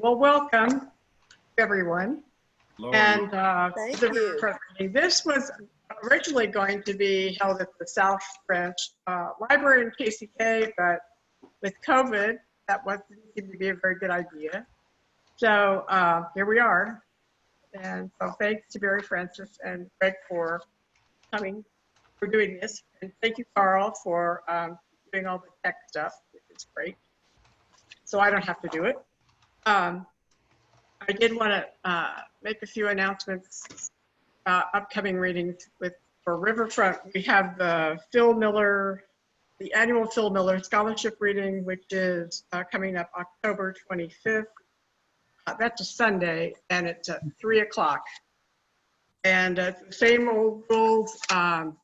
well, welcome everyone. Lord. And Thank the you. Riverfront Reading. This was originally going to be held at the South Branch Library in KCK, but with COVID, that wasn't seem to be a very good idea. So here we are. And so thanks to Maryfrances and Greg for coming, for doing this. And thank you, Carl, for doing all the tech stuff, which is great. So I don't have to do it. I did want to make a few announcements, upcoming readings for Riverfront. We have the annual Phil Miller Scholarship Reading, which is coming up October 25th. That's a Sunday, and it's at 3 o'clock. And the same old rules. You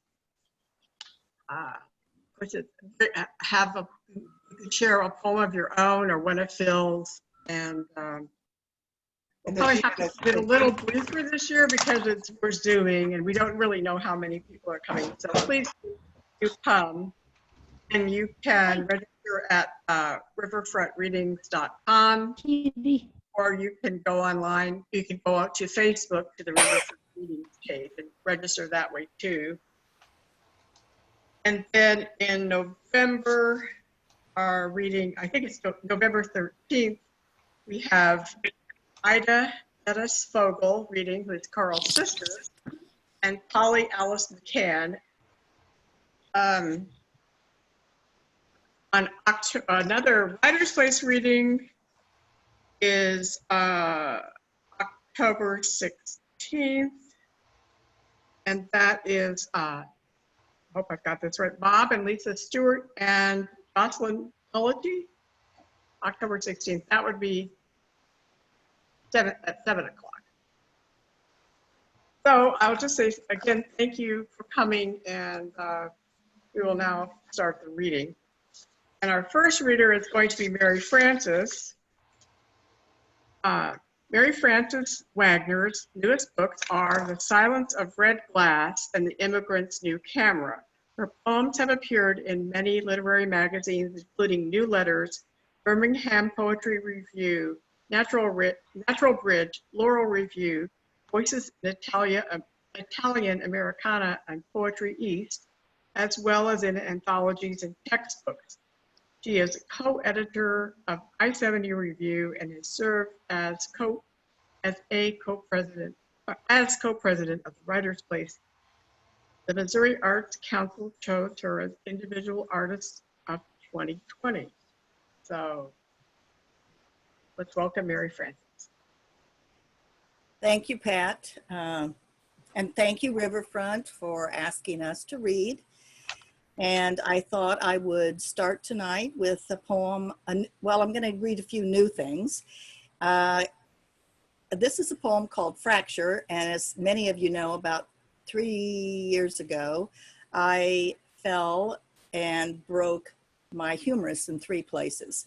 can share a poem of your own or one of Phil's, and we'll probably have to get a little briefer this year because we're Zooming and we don't really know how many people are coming. So please do come, and you can register at riverfrontreadings.com, or you can go online. You can go out to Facebook to the Riverfront Readings page and register that way too. And then in November, our reading, I think it's November 13th, we have Ida Dennis Fogel reading, who is Carl's sister, and Polly Alice McCann. Another Writer's Place reading is October 16th, and that is, I hope I've got this right, Bob and Lisa Stewart and Jocelyn Pelletier, October 16th. That would be at 7 o'clock. So I'll just say again, thank you for coming, and we will now start the reading. And our first reader is going to be Maryfrances. Maryfrances Wagner's newest books are The Silence of Red Glass and The Immigrant's New Camera. Her poems have appeared in many literary magazines, including New Letters, Birmingham Poetry Review, Natural Bridge, Laurel Review, Voices in Italian Americana, and Poetry East, as well as in anthologies and textbooks. She is a co-editor of I-70 Review and has served as co-president of the Writer's Place. The Missouri Arts Council chose her as Individual Artist of 2020. So let's welcome Maryfrances. Thank you, Pat. And thank you, Riverfront, for asking us to read. And I thought I would start tonight with a poem. Well, I'm going to read a few new things. This is a poem called Fracture. And as many of you know, about 3 years ago, I fell and broke my humerus in 3 places.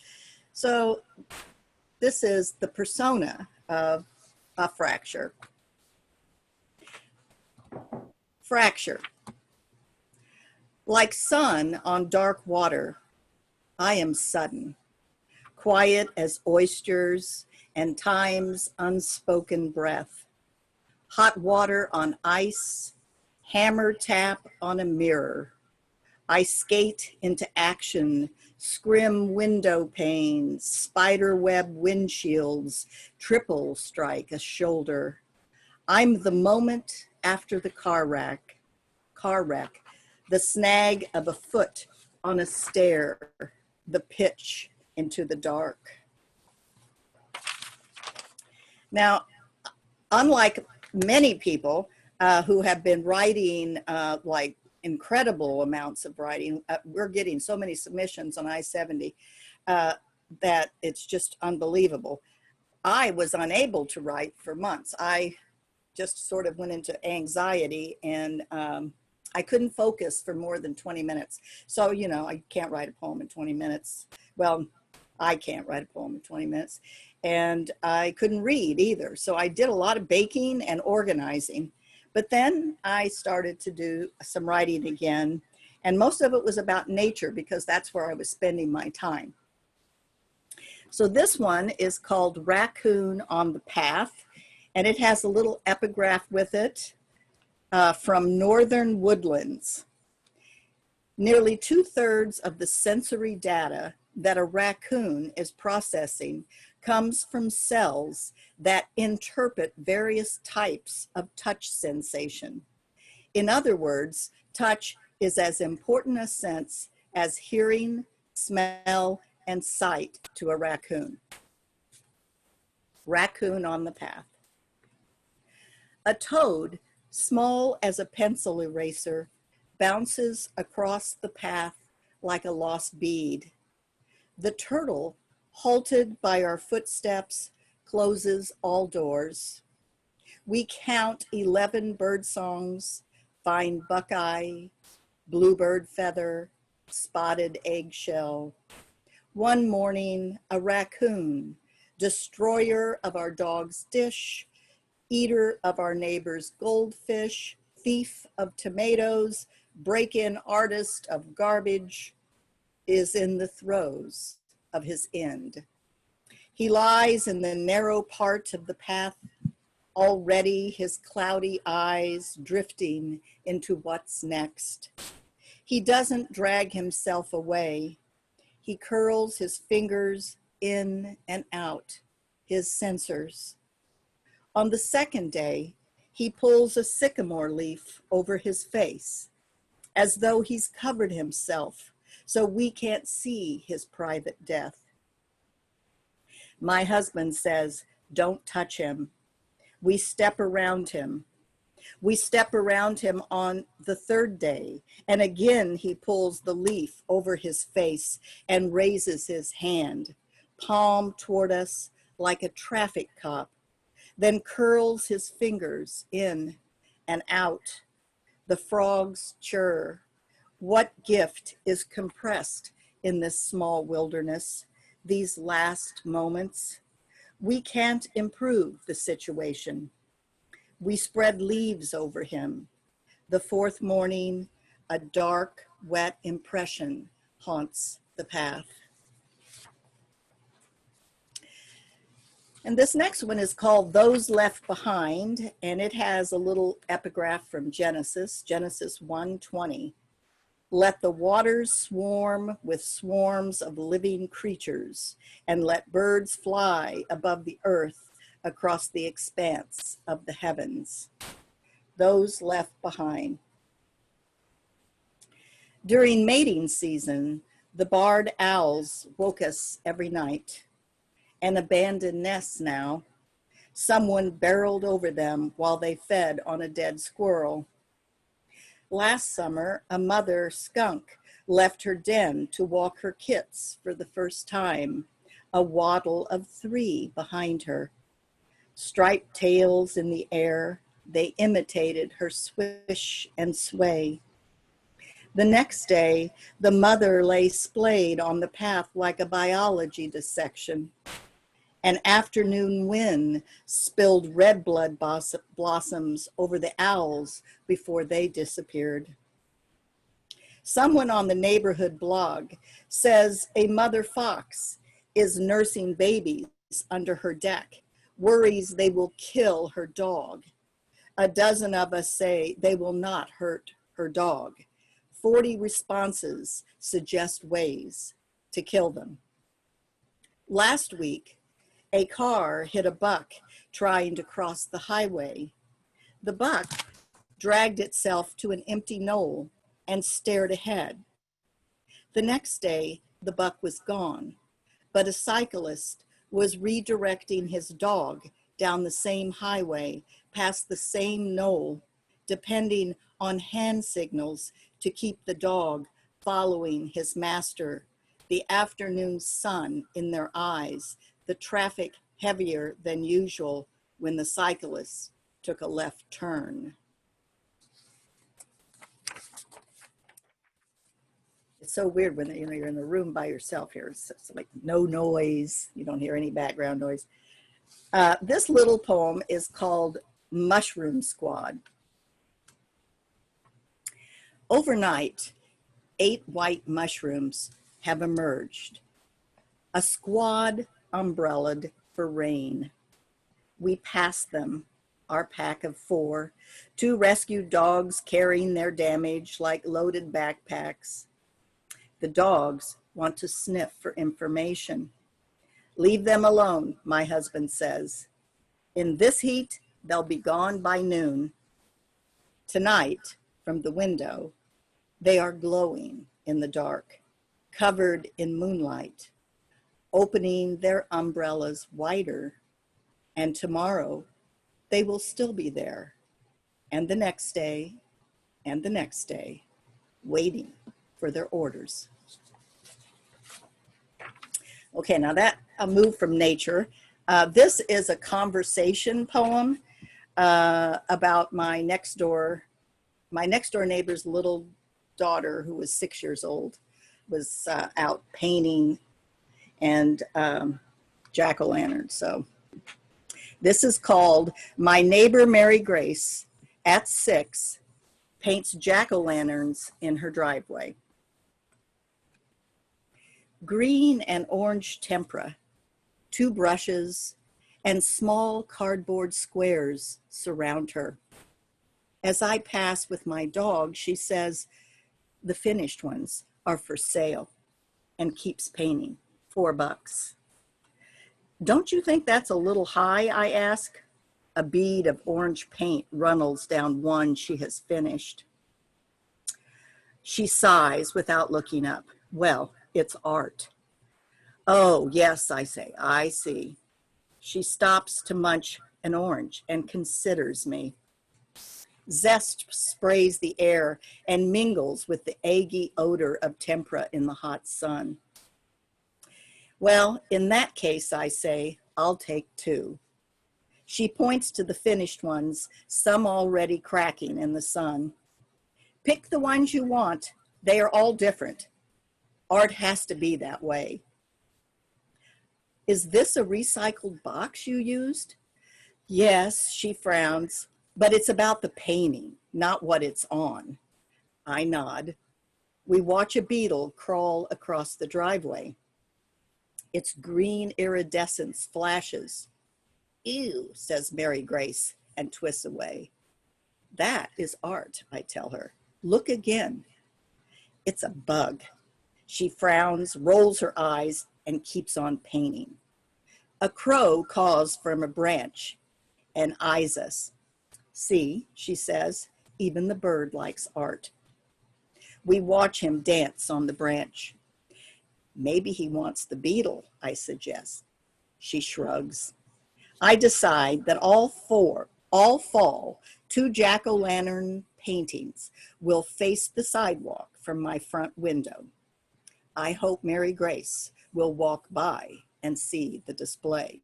So this is the persona of a fracture. Fracture. Like sun on dark water, I am sudden, quiet as oysters and time's unspoken breath. Hot water on ice, hammer tap on a mirror. I skate into action, scrim window panes, spider web windshields, triple strike a shoulder. I'm the moment after the car wreck, the snag of a foot on a stair, the pitch into the dark. Now, unlike many people who have been writing like incredible amounts of writing, we're getting so many submissions on I-70 that it's just unbelievable. I was unable to write for months. I just sort of went into anxiety, and I couldn't focus for more than 20 minutes. So, you know, I can't write a poem in 20 minutes. Well, I can't write a poem in 20 minutes. And I couldn't read either. So I did a lot of baking and organizing. But then I started to do some writing again. And most of it was about nature because that's where I was spending my time. So this one is called Raccoon on the Path, and it has a little epigraph with it from Northern Woodlands. Nearly 2/3 of the sensory data that a raccoon is processing comes from cells that interpret various types of touch sensation. In other words, touch is as important a sense as hearing, smell, and sight to a raccoon. Raccoon on the path. A toad, small as a pencil eraser, bounces across the path like a lost bead. The turtle, halted by our footsteps, closes all doors. We count 11 bird songs, find buckeye, bluebird feather, spotted eggshell. One morning, a raccoon, destroyer of our dog's dish, eater of our neighbor's goldfish, thief of tomatoes, break-in artist of garbage, is in the throes of his end. He lies in the narrow part of the path, already his cloudy eyes drifting into what's next. He doesn't drag himself away. He curls his fingers in and out, his sensors. On the second day, he pulls a sycamore leaf over his face, as though he's covered himself so we can't see his private death. My husband says, don't touch him. We step around him. We step around him on the third day, and again he pulls the leaf over his face and raises his hand, palm toward us like a traffic cop, then curls his fingers in and out. The frogs chirr. What gift is compressed in this small wilderness, these last moments? We can't improve the situation. We spread leaves over him. The fourth morning, a dark, wet impression haunts the path. And this next one is called Those Left Behind, and it has a little epigraph from Genesis 1:20. Let the waters swarm with swarms of living creatures, and let birds fly above the earth across the expanse of the heavens. Those left behind. During mating season, the barred owls woke us every night. An abandoned nests now. Someone barreled over them while they fed on a dead squirrel. Last summer, a mother skunk left her den to walk her kits for the first time, a waddle of 3 behind her. Striped tails in the air, they imitated her swish and sway. The next day, the mother lay splayed on the path like a biology dissection. An afternoon wind spilled red blood blossoms over the owls before they disappeared. Someone on the neighborhood blog says a mother fox is nursing babies under her deck, worries they will kill her dog. A dozen of us say they will not hurt her dog. 40 responses suggest ways to kill them. Last week, a car hit a buck trying to cross the highway. The buck dragged itself to an empty knoll and stared ahead. The next day, the buck was gone, but a cyclist was redirecting his dog down the same highway, past the same knoll, depending on hand signals to keep the dog following his master, the afternoon sun in their eyes, the traffic heavier than usual when the cyclist took a left turn. It's so weird when you're in a room by yourself here. It's like no noise. You don't hear any background noise. This little poem is called Mushroom Squad. Overnight, 8 white mushrooms have emerged. A squad umbrellaed for rain. We pass them, our pack of 4, 2 rescued dogs carrying their damage like loaded backpacks. The dogs want to sniff for information. Leave them alone, my husband says. In this heat, they'll be gone by noon. Tonight, from the window, they are glowing in the dark, covered in moonlight, opening their umbrellas wider. And tomorrow, they will still be there. And the next day, and the next day, waiting for their orders. Okay, now that a move from nature. This is a conversation poem about my next door neighbor's little daughter, who was 6 years old, was out painting and jack-o'-lanterns. So this is called My Neighbor Mary Grace at 6 paints jack-o'-lanterns in her driveway. Green and orange tempera, 2 brushes, and small cardboard squares surround her. As I pass with my dog, she says, the finished ones are for sale, and keeps painting, $4. Don't you think that's a little high, I ask? A bead of orange paint runnels down one she has finished. She sighs without looking up. Well, it's art. Oh, yes, I say, I see. She stops to munch an orange and considers me. Zest sprays the air and mingles with the eggy odor of tempera in the hot sun. Well, in that case, I say, I'll take 2. She points to the finished ones, some already cracking in the sun. Pick the ones you want. They are all different. Art has to be that way. Is this a recycled box you used? Yes, she frowns, but it's about the painting, not what it's on. I nod. We watch a beetle crawl across the driveway. Its green iridescence flashes. Ew, says Mary Grace and twists away. That is art, I tell her. Look again. It's a bug. She frowns, rolls her eyes, and keeps on painting. A crow caws from a branch and eyes us. See, she says, even the bird likes art. We watch him dance on the branch. Maybe he wants the beetle, I suggest. She shrugs. I decide that all fall, 2 jack-o'-lantern paintings will face the sidewalk from my front window. I hope Mary Grace will walk by and see the display.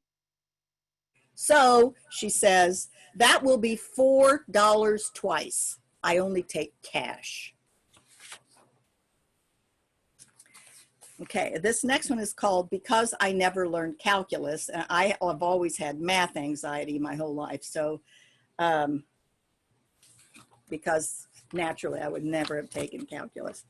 So, she says, that will be $4 twice. I only take cash. Okay, this next one is called Because I Never Learned Calculus. And I have always had math anxiety my whole life. So, because naturally I would never have taken calculus.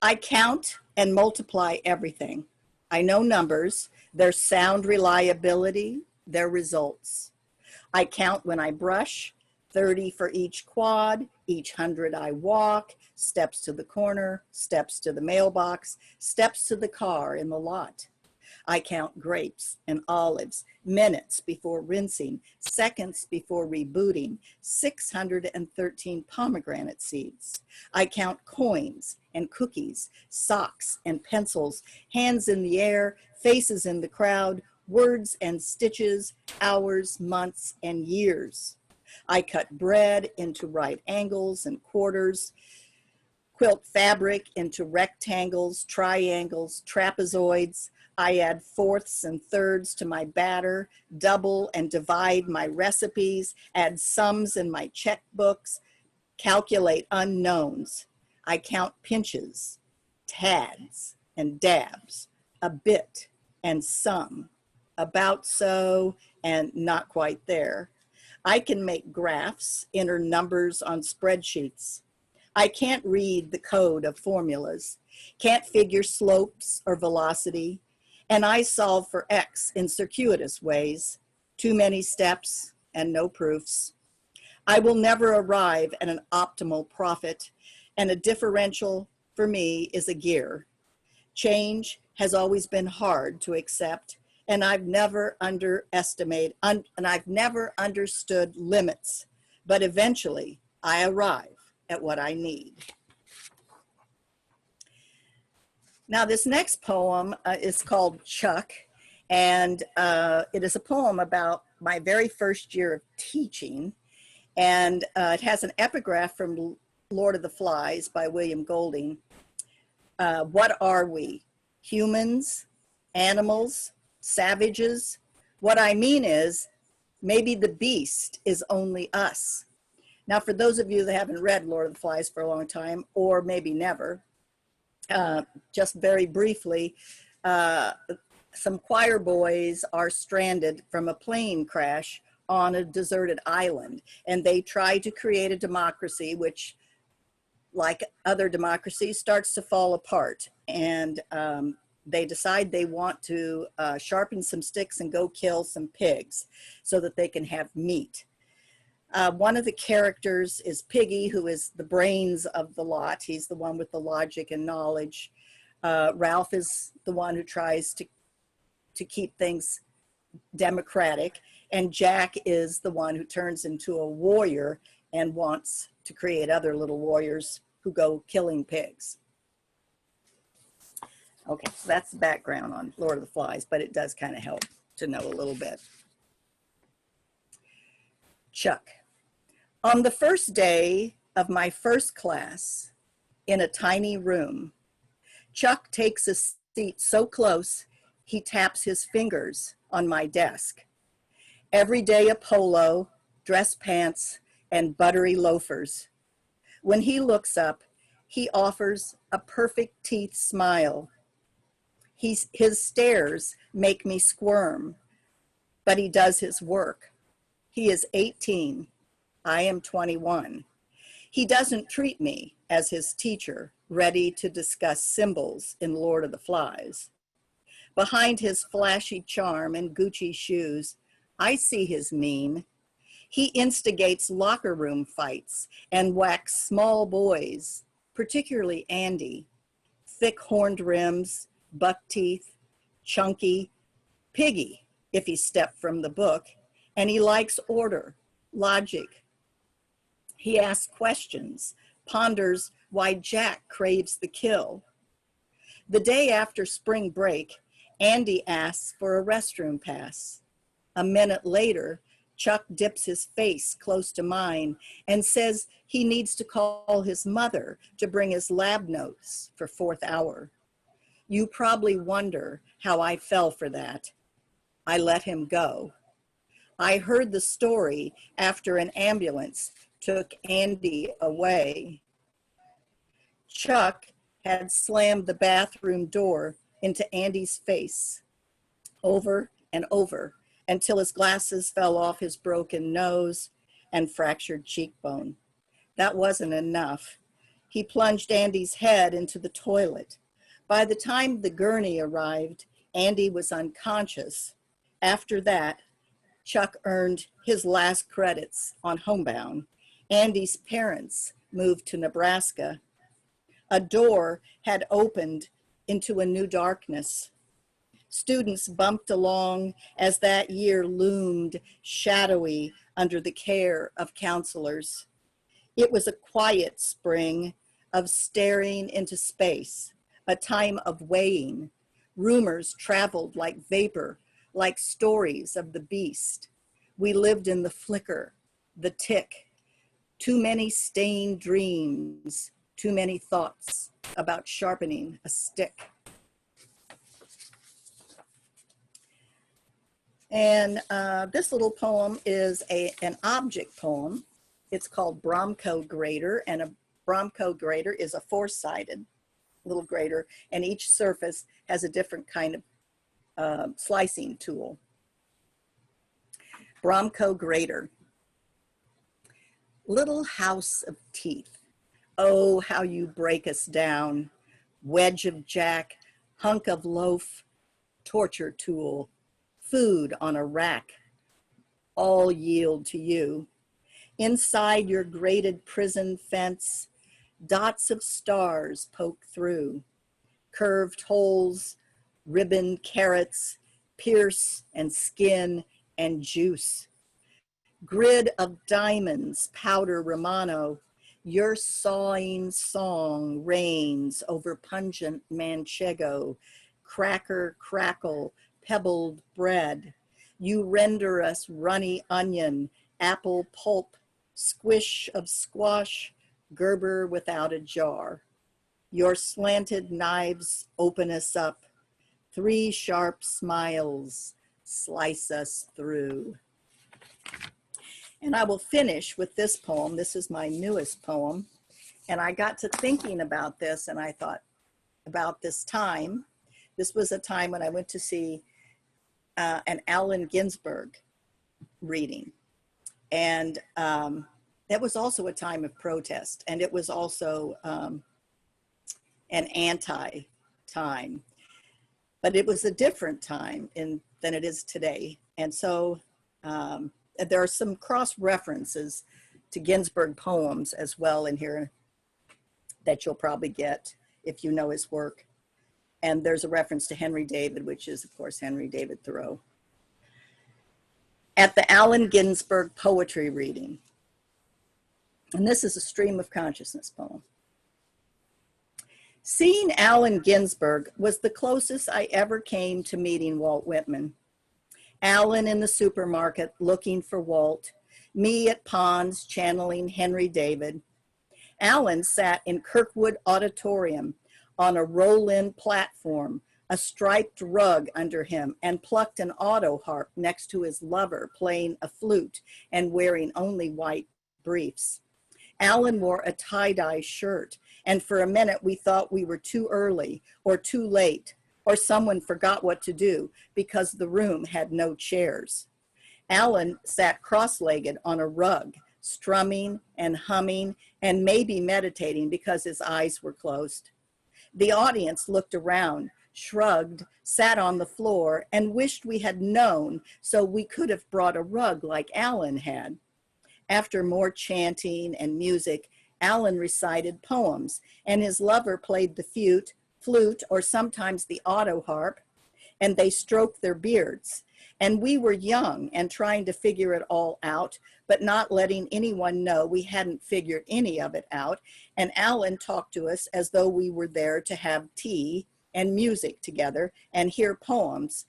I count and multiply everything. I know numbers, their sound reliability, their results. I count when I brush, 30 for each quad, each 100 I walk, steps to the corner, steps to the mailbox, steps to the car in the lot. I count grapes and olives, minutes before rinsing, seconds before rebooting, 613 pomegranate seeds. I count coins and cookies, socks and pencils, hands in the air, faces in the crowd, words and stitches, hours, months, and years. I cut bread into right angles and quarters, quilt fabric into rectangles, triangles, trapezoids. I add fourths and thirds to my batter, double and divide my recipes, add sums in my checkbooks, calculate unknowns. I count pinches, tads, and dabs, a bit and some, about so, and not quite there. I can make graphs, enter numbers on spreadsheets. I can't read the code of formulas, can't figure slopes or velocity, and I solve for X in circuitous ways, too many steps and no proofs. I will never arrive at an optimal profit, and a differential for me is a gear. Change has always been hard to accept, and I've never understood limits, but eventually I arrive at what I need. Now, this next poem is called Chuck, and it is a poem about my very first year of teaching, and it has an epigraph from Lord of the Flies by William Golding. What are we? Humans? Animals? Savages? What I mean is, maybe the beast is only us. Now, for those of you that haven't read Lord of the Flies for a long time, or maybe never, just very briefly, some choir boys are stranded from a plane crash on a deserted island, and they try to create a democracy which, like other democracies, starts to fall apart. And they decide they want to sharpen some sticks and go kill some pigs so that they can have meat. One of the characters is Piggy, who is the brains of the lot. He's the one with the logic and knowledge. Ralph is the one who tries to keep things democratic. And Jack is the one who turns into a warrior and wants to create other little warriors who go killing pigs. Okay, so that's the background on Lord of the Flies, but it does kind of help to know a little bit. Chuck. On the first day of my first class, in a tiny room, Chuck takes a seat so close, he taps his fingers on my desk. Every day a polo, dress pants, and buttery loafers. When he looks up, he offers a perfect teeth smile. His stares make me squirm, but he does his work. He is 18. I am 21. He doesn't treat me as his teacher, ready to discuss symbols in Lord of the Flies. Behind his flashy charm and Gucci shoes, I see his meme. He instigates locker room fights and whacks small boys, particularly Andy. Thick horned rims, buck teeth, chunky, Piggy, if he stepped from the book, and he likes order, logic. He asks questions, ponders why Jack craves the kill. The day after spring break, Andy asks for a restroom pass. A minute later, Chuck dips his face close to mine and says he needs to call his mother to bring his lab notes for fourth hour. You probably wonder how I fell for that. I let him go. I heard the story after an ambulance took Andy away. Chuck had slammed the bathroom door into Andy's face over and over until his glasses fell off his broken nose and fractured cheekbone. That wasn't enough. He plunged Andy's head into the toilet. By the time the gurney arrived, Andy was unconscious. After that, Chuck earned his last credits on Homebound. Andy's parents moved to Nebraska. A door had opened into a new darkness. Students bumped along as that year loomed shadowy under the care of counselors. It was a quiet spring of staring into space, a time of weighing. Rumors traveled like vapor, like stories of the beast. We lived in the flicker, the tick. Too many stained dreams, too many thoughts about sharpening a stick. And this little poem is an object poem. It's called Bromco Grater, and a Bromco grater is a four-sided little grater, and each surface has a different kind of slicing tool. Bromco Grater. Little house of teeth, oh, how you break us down. Wedge of Jack, hunk of loaf, torture tool, food on a rack, all yield to you. Inside your grated prison fence, dots of stars poke through. Curved holes, ribboned carrots, pierce and skin and juice. Grid of diamonds, powder Romano, your sawing song rains over pungent manchego, cracker crackle, pebbled bread. You render us runny onion, apple pulp, squish of squash, Gerber without a jar. Your slanted knives open us up. 3 sharp smiles slice us through. And I will finish with this poem. This is my newest poem. And I got to thinking about this, and I thought about this time. This was a time when I went to see an Allen Ginsberg reading. And that was also a time of protest. And it was also an anti-time. But it was a different time than it is today. And so there are some cross references to Ginsberg poems as well in here that you'll probably get if you know his work. And there's a reference to Henry David, which is, of course, Henry David Thoreau. At the Allen Ginsberg poetry reading. And this is a stream of consciousness poem. Seeing Allen Ginsberg was the closest I ever came to meeting Walt Whitman. Allen in the supermarket looking for Walt, me at Pond's channeling Henry David. Allen sat in Kirkwood Auditorium on a roll-in platform, a striped rug under him, and plucked an auto harp next to his lover playing a flute and wearing only white briefs. Allen wore a tie-dye shirt, and for a minute we thought we were too early or too late, or someone forgot what to do because the room had no chairs. Allen sat cross-legged on a rug, strumming and humming and maybe meditating because his eyes were closed. The audience looked around, shrugged, sat on the floor, and wished we had known so we could have brought a rug like Allen had. After more chanting and music, Allen recited poems, and his lover played the flute, or sometimes the auto harp, and they stroked their beards. And we were young and trying to figure it all out, but not letting anyone know we hadn't figured any of it out. And Allen talked to us as though we were there to have tea and music together and hear poems,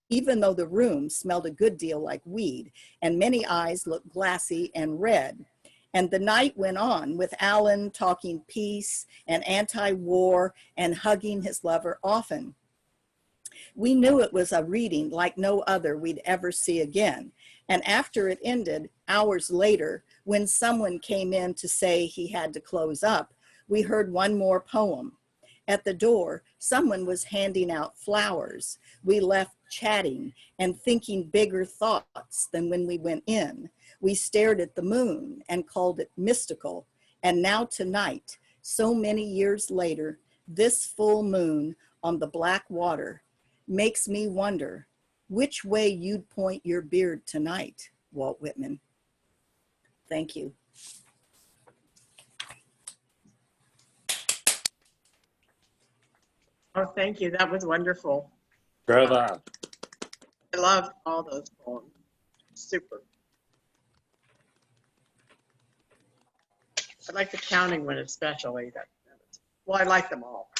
even though the room smelled a good deal like weed and many eyes looked glassy and red. And the night went on with Allen talking peace and anti-war and hugging his lover often. We knew it was a reading like no other we'd ever see again. And after it ended, hours later, when someone came in to say he had to close up, we heard one more poem. At the door, someone was handing out flowers. We left chatting and thinking bigger thoughts than when we went in. We stared at the moon and called it mystical. And now tonight, so many years later, this full moon on the black water makes me wonder which way you'd point your beard tonight, Walt Whitman. Thank you. Oh, thank you. That was wonderful. Brother. I love all those poems. Super. I like the counting one especially. Well, I like them all.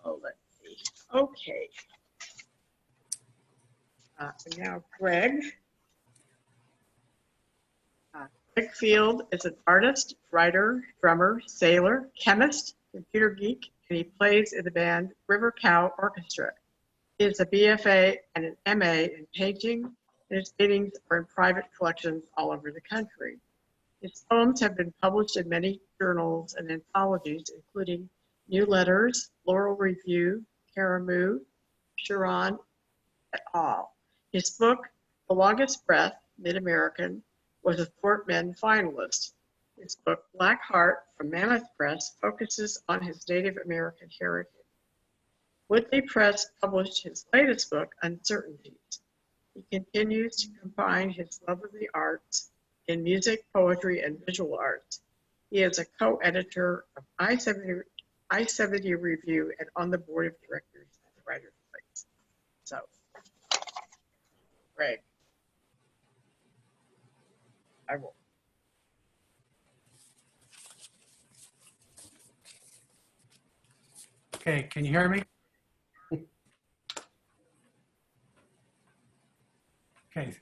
Oh, let's see. Okay. And now Greg. Greg Field is an artist, writer, drummer, sailor, chemist, computer geek, and he plays in the band River Cow Orchestra. He is a BFA and an MA in painting, and his paintings are in private collections all over the country. His poems have been published in many journals and anthologies, including New Letters, Laurel Review, Caramoo, Chiron, et al. His book, The Longest Breath, Mid-American, was a Fort Men finalist. His book, Black Heart, from Mammoth Press, focuses on his Native American heritage. Woodley Press published his latest book, Uncertainties. He continues to combine his love of the arts in music, poetry, and visual arts. He is a co-editor of I-70 Review and on the board of directors at the Writers' Place. So, Greg, I will. Okay, can you hear me? Okay,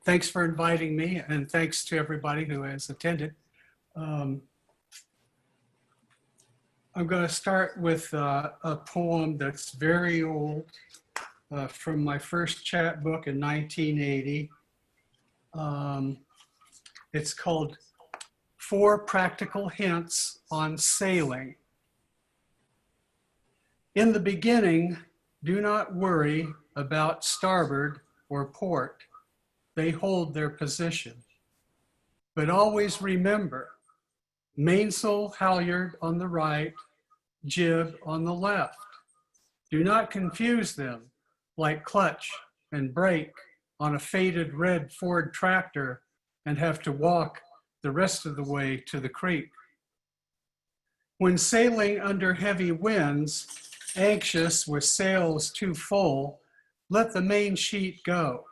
thanks for inviting me, and thanks to everybody who has attended. I'm going to start with a poem that's very old, from my first chapbook in 1980. It's called 4 Practical Hints on Sailing. In the beginning, do not worry about starboard or port. They hold their position. But always remember, mainsail halyard on the right, jib on the left. Do not confuse them like clutch and brake on a faded red Ford tractor and have to walk the rest of the way to the creek. When sailing under heavy winds, anxious with sails too full, let the main sheet go.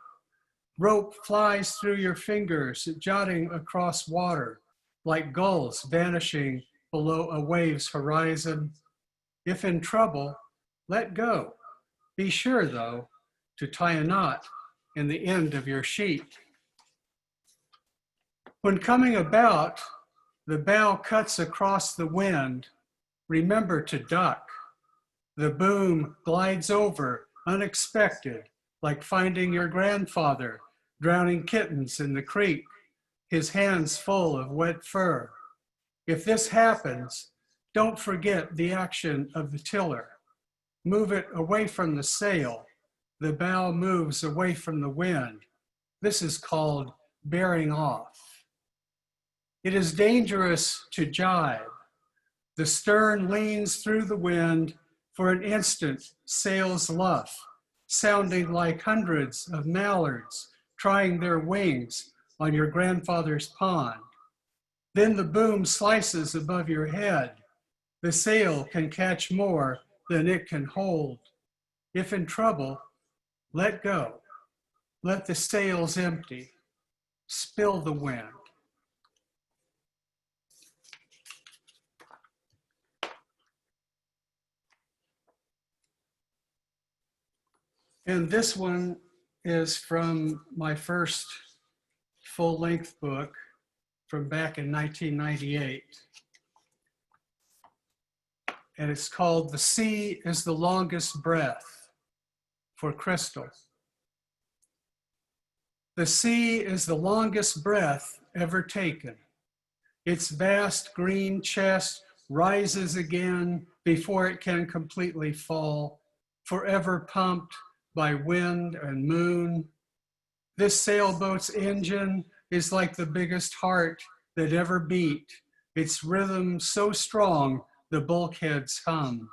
Rope flies through your fingers, jotting across water like gulls vanishing below a wave's horizon. If in trouble, let go. Be sure, though, to tie a knot in the end of your sheet. When coming about, the bow cuts across the wind. Remember to duck. The boom glides over unexpected, like finding your grandfather drowning kittens in the creek, his hands full of wet fur. If this happens, don't forget the action of the tiller. Move it away from the sail. The bow moves away from the wind. This is called bearing off. It is dangerous to jibe. The stern leans through the wind. For an instant, sails luff, sounding like hundreds of mallards trying their wings on your grandfather's pond. Then the boom slices above your head. The sail can catch more than it can hold. If in trouble, let go. Let the sails empty. Spill the wind. And this one is from my first full-length book from back in 1998. And it's called The Sea is the Longest Breath for Crystal. The sea is the longest breath ever taken. Its vast green chest rises again before it can completely fall, forever pumped by wind and moon. This sailboat's engine is like the biggest heart that ever beat, its rhythm so strong the bulkheads hum.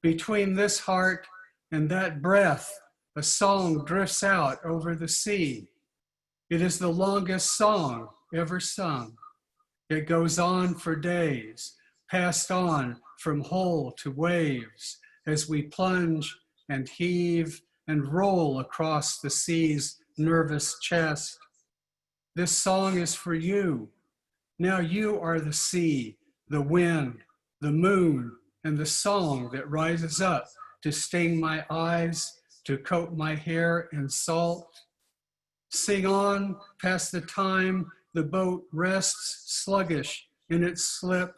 Between this heart and that breath, a song drifts out over the sea. It is the longest song ever sung. It goes on for days, passed on from hull to waves, as we plunge and heave and roll across the sea's nervous chest. This song is for you. Now you are the sea, the wind, the moon, and the song that rises up to sting my eyes, to coat my hair in salt. Sing on past the time the boat rests sluggish in its slip,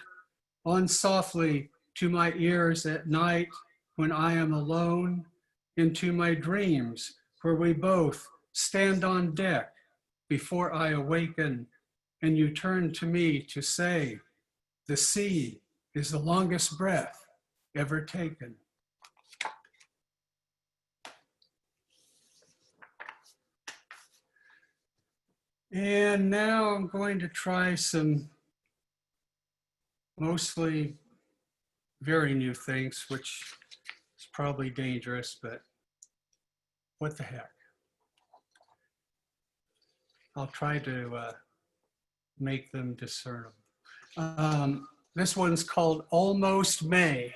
on softly to my ears at night when I am alone, into my dreams where we both stand on deck before I awaken and you turn to me to say, the sea is the longest breath ever taken. And now I'm going to try some mostly very new things, which is probably dangerous, but what the heck. I'll try to make them discernible. This one's called Almost May.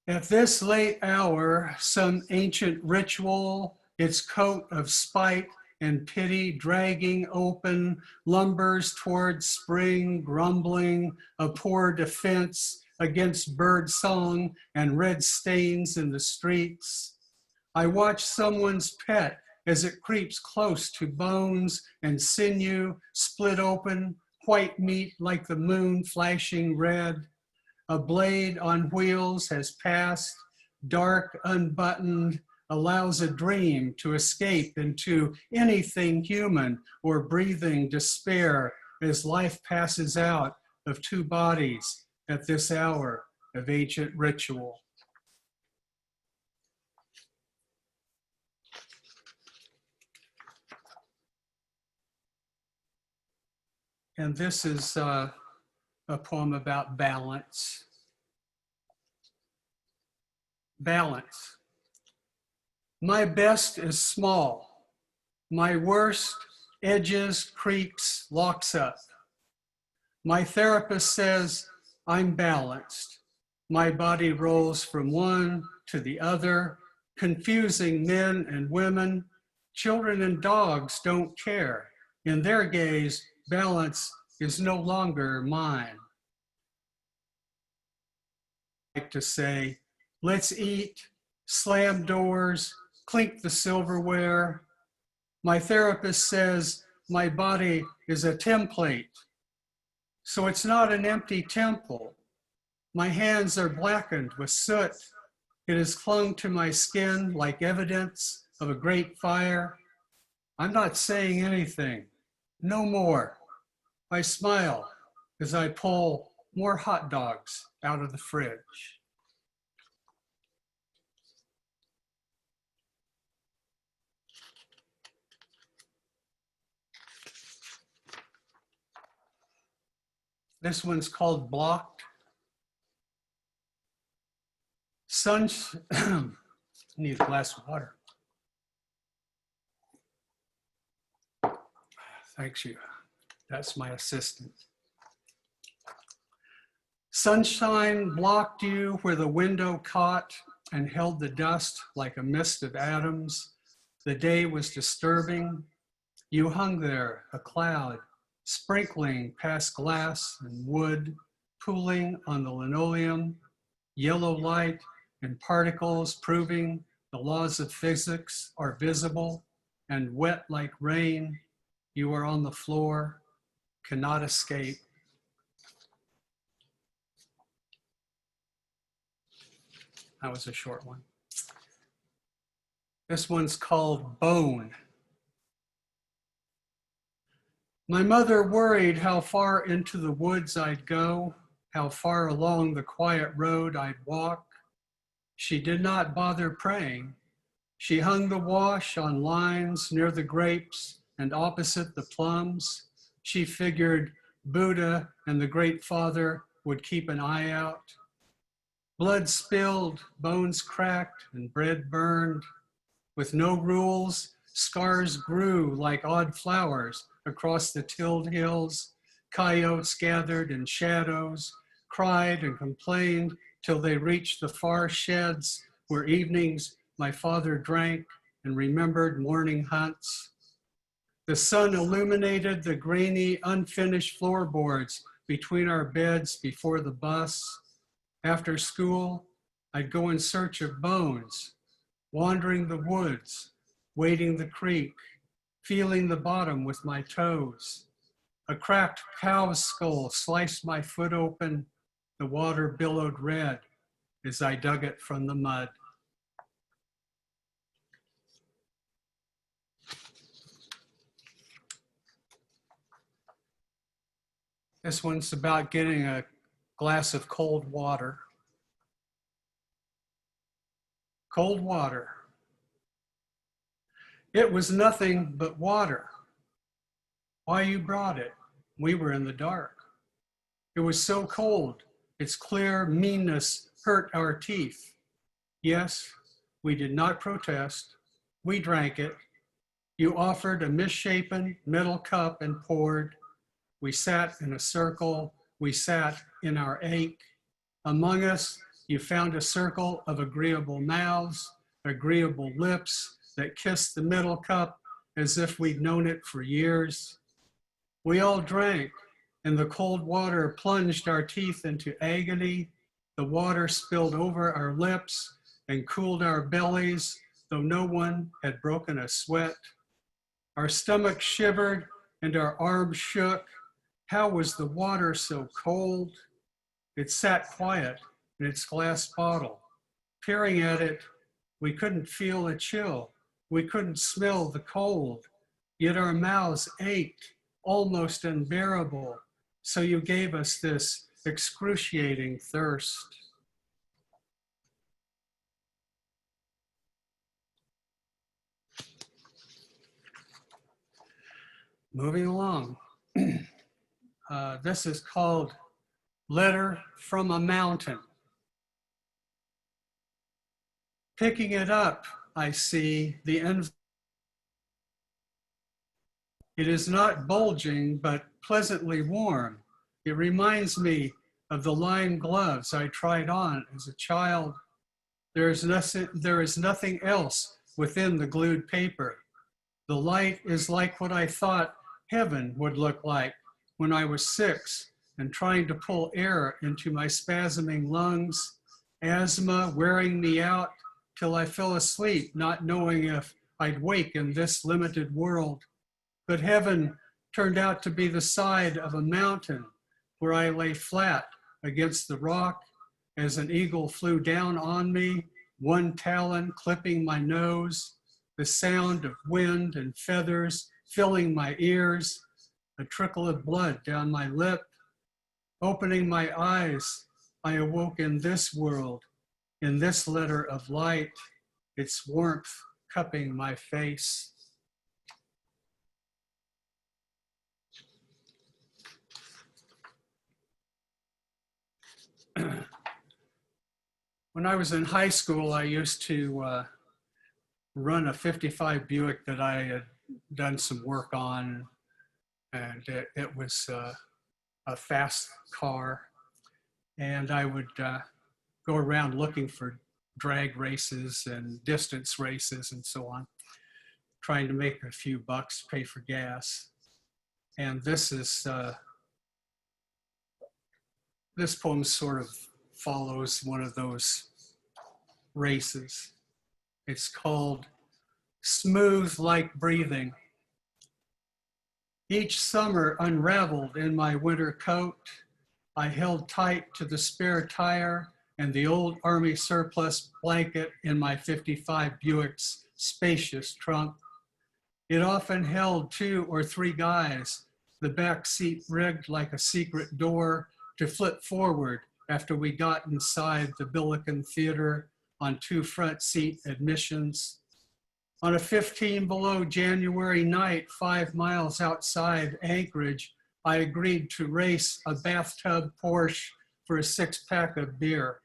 At this late hour, some ancient ritual, its coat of spite and pity dragging open, lumbers toward spring, grumbling, a poor defense against bird song and red stains in the streets. I watch someone's pet as it creeps close to bones and sinew split open, white meat like the moon flashing red. A blade on wheels has passed, dark, unbuttoned, allows a dream to escape into anything human or breathing despair as life passes out of two bodies at this hour of ancient ritual. And this is a poem about balance. Balance. My best is small. My worst edges, creaks, locks up. My therapist says I'm balanced. My body rolls from one to the other, confusing men and women. Children and dogs don't care. In their gaze, balance is no longer mine. I like to say, let's eat, slam doors, clink the silverware. My therapist says my body is a template, so it's not an empty temple. My hands are blackened with soot. It has clung to my skin like evidence of a great fire. I'm not saying anything, no more. I smile as I pull more hot dogs out of the fridge. This one's called Blocked. Need a glass of water. Thanks you. That's my assistant. Sunshine blocked you where the window caught and held the dust like a mist of atoms. The day was disturbing. You hung there, a cloud, sprinkling past glass and wood, pooling on the linoleum, yellow light and particles proving the laws of physics are visible, and wet like rain, you are on the floor, cannot escape. That was a short one. This one's called Bone. My mother worried how far into the woods I'd go, how far along the quiet road I'd walk. She did not bother praying. She hung the wash on lines near the grapes and opposite the plums. She figured Buddha and the Great Father would keep an eye out. Blood spilled, bones cracked, and bread burned. With no rules, scars grew like odd flowers across the tilled hills. Coyotes gathered in shadows, cried and complained till they reached the far sheds where evenings my father drank and remembered morning hunts. The sun illuminated the grainy, unfinished floorboards between our beds before the bus. After school, I'd go in search of bones, wandering the woods, wading the creek, feeling the bottom with my toes. A cracked cow's skull sliced my foot open. The water billowed red as I dug it from the mud. This one's about getting a glass of cold water. Cold water. It was nothing but water. Why you brought it? We were in the dark. It was so cold, its clear meanness hurt our teeth. Yes, we did not protest. We drank it. You offered a misshapen metal cup and poured. We sat in a circle. We sat in our ache. Among us, you found a circle of agreeable mouths, agreeable lips that kissed the metal cup as if we'd known it for years. We all drank, and the cold water plunged our teeth into agony. The water spilled over our lips and cooled our bellies, though no one had broken a sweat. Our stomachs shivered and our arms shook. How was the water so cold? It sat quiet in its glass bottle. Peering at it, we couldn't feel a chill. We couldn't smell the cold. Yet our mouths ached, almost unbearable. So you gave us this excruciating thirst. Moving along. This is called Letter from a Mountain. Picking it up, I see the envelope. It is not bulging, but pleasantly warm. It reminds me of the lined gloves I tried on as a child. There is nothing else within the glued paper. The light is like what I thought heaven would look like when I was 6 and trying to pull air into my spasming lungs, asthma wearing me out till I fell asleep, not knowing if I'd wake in this limited world. But heaven turned out to be the side of a mountain where I lay flat against the rock as an eagle flew down on me, one talon clipping my nose, the sound of wind and feathers filling my ears, a trickle of blood down my lip. Opening my eyes, I awoke in this world, in this letter of light, its warmth cupping my face. When I was in high school, I used to run a 55 Buick that I had done some work on, and it was a fast car. And I would go around looking for drag races and distance races and so on, trying to make a few bucks, pay for gas. And this poem sort of follows one of those races. It's called Smooth Like Breathing. Each summer unraveled in my winter coat, I held tight to the spare tire and the old Army surplus blanket in my 55 Buick's spacious trunk. It often held 2 or 3 guys, the back seat rigged like a secret door to flip forward after we got inside the Billiken Theater on 2 front seat admissions. On a 15 below January night, 5 miles outside Anchorage, I agreed to race a bathtub Porsche for a 6-pack of beer.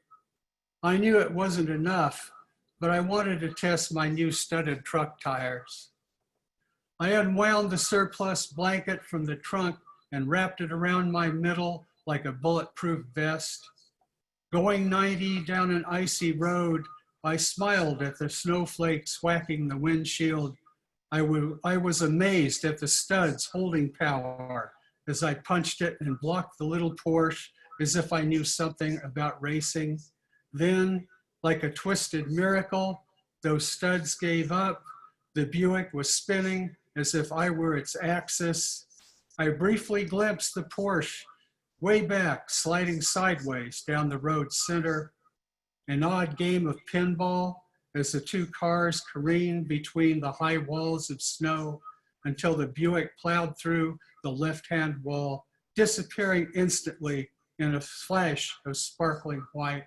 I knew it wasn't enough, but I wanted to test my new studded truck tires. I unwound the surplus blanket from the trunk and wrapped it around my middle like a bulletproof vest. Going 90 down an icy road, I smiled at the snowflakes whacking the windshield. I was amazed at the studs holding power as I punched it and blocked the little Porsche as if I knew something about racing. Then, like a twisted miracle, those studs gave up. The Buick was spinning as if I were its axis. I briefly glimpsed the Porsche way back, sliding sideways down the road's center. An odd game of pinball as the 2 cars careened between the high walls of snow until the Buick plowed through the left-hand wall, disappearing instantly in a flash of sparkling white.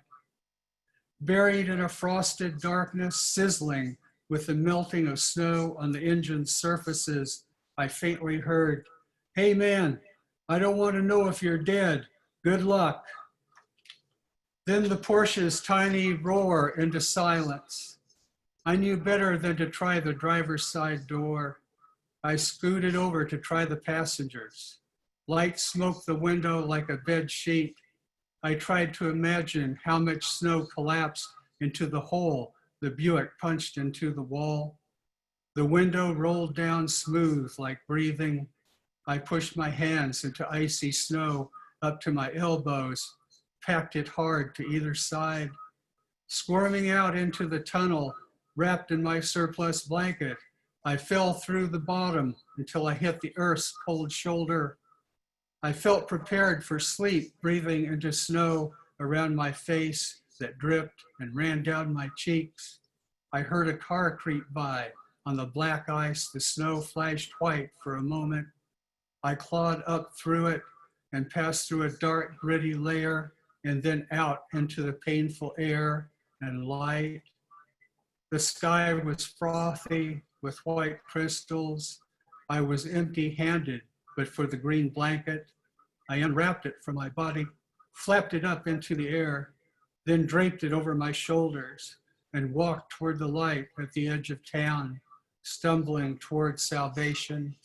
Buried in a frosted darkness, sizzling with the melting of snow on the engine's surfaces, I faintly heard, "Hey man, I don't want to know if you're dead. Good luck." Then the Porsche's tiny roar into silence. I knew better than to try the driver's side door. I scooted over to try the passengers. Light smoked the window like a bed sheet. I tried to imagine how much snow collapsed into the hole the Buick punched into the wall. The window rolled down smooth like breathing. I pushed my hands into icy snow up to my elbows, packed it hard to either side. Squirming out into the tunnel, wrapped in my surplus blanket, I fell through the bottom until I hit the earth's cold shoulder. I felt prepared for sleep, breathing into snow around my face that dripped and ran down my cheeks. I heard a car creep by. On the black ice, the snow flashed white for a moment. I clawed up through it and passed through a dark, gritty layer and then out into the painful air and light. The sky was frothy with white crystals. I was empty-handed, but for the green blanket. I unwrapped it from my body, flapped it up into the air, then draped it over my shoulders and walked toward the light at the edge of town, stumbling toward salvation.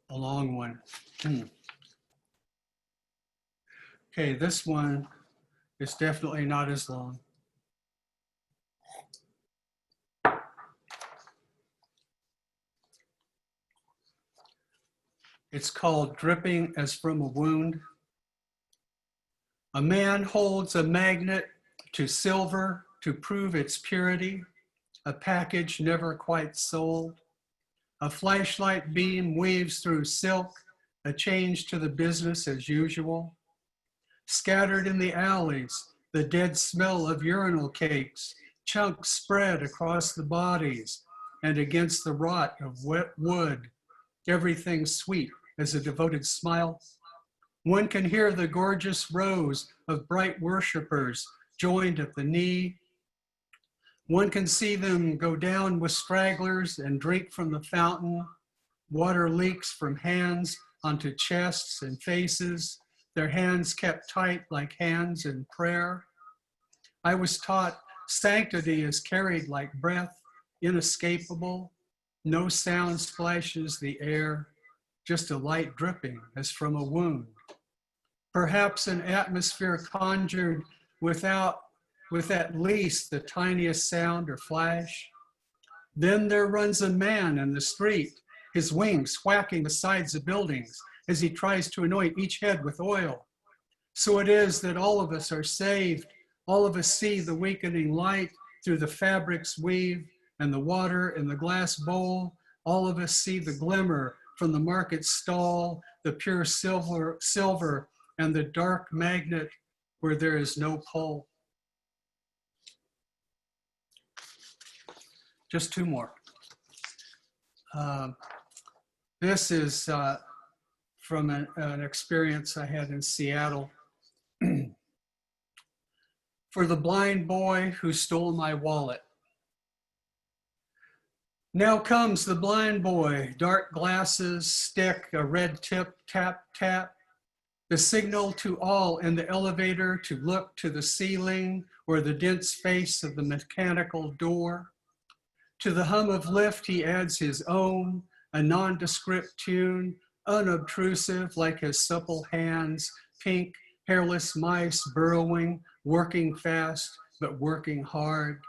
A long one. Okay, this one is definitely not as long. It's called Dripping as from a Wound. A man holds a magnet to silver to prove its purity, a package never quite sold. A flashlight beam weaves through silk, a change to the business as usual. Scattered in the alleys, the dead smell of urinal cakes, chunks spread across the bodies and against the rot of wet wood. Everything sweet as a devoted smile. One can hear the gorgeous rows of bright worshipers joined at the knee. One can see them go down with stragglers and drink from the fountain. Water leaks from hands onto chests and faces, their hands kept tight like hands in prayer. I was taught sanctity is carried like breath, inescapable. No sound splashes the air, just a light dripping as from a wound. Perhaps an atmosphere conjured with at least the tiniest sound or flash. Then there runs a man in the street, his wings whacking the sides of buildings as he tries to anoint each head with oil. So it is that all of us are saved. All of us see the weakening light through the fabric's weave and the water in the glass bowl. All of us see the glimmer from the market stall, the pure silver and the dark magnet where there is no pole. Just two more. This is from an experience I had in Seattle. For the blind boy who stole my wallet. Now comes the blind boy, dark glasses, stick, a red tip, tap, tap. The signal to all in the elevator to look to the ceiling or the dense face of the mechanical door. To the hum of lift, he adds his own, a nondescript tune, unobtrusive like his supple hands, pink, hairless mice burrowing, working fast, but working hard.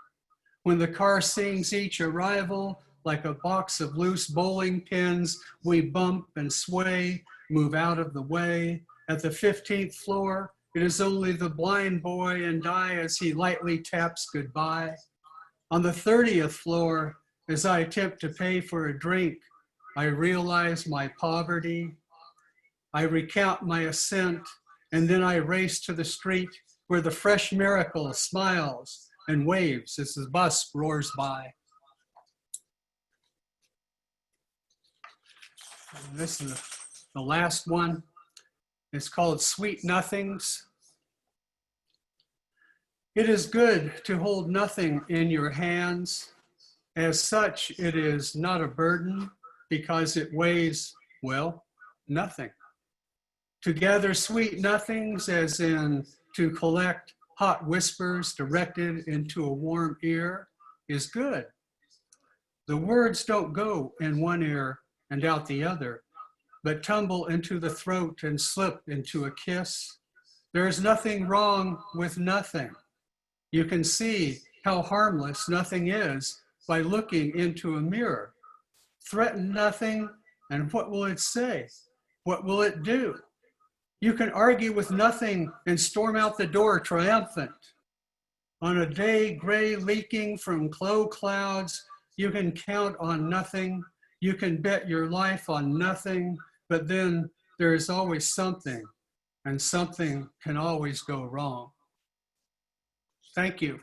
When the car sings each arrival, like a box of loose bowling pins, we bump and sway, move out of the way. At the 15th floor, it is only the blind boy and I as he lightly taps goodbye. On the 30th floor, as I attempt to pay for a drink, I realize my poverty. I recount my ascent, and then I race to the street where the fresh miracle smiles and waves as the bus roars by. And this is the last one. It's called Sweet Nothings. It is good to hold nothing in your hands. As such, it is not a burden because it weighs, well, nothing. To gather sweet nothings, as in to collect hot whispers directed into a warm ear, is good. The words don't go in one ear and out the other, but tumble into the throat and slip into a kiss. There is nothing wrong with nothing. You can see how harmless nothing is by looking into a mirror. Threaten nothing, and what will it say? What will it do? You can argue with nothing and storm out the door triumphant. On a day gray leaking from low clouds, you can count on nothing. You can bet your life on nothing, but then there is always something, and something can always go wrong. Thank you.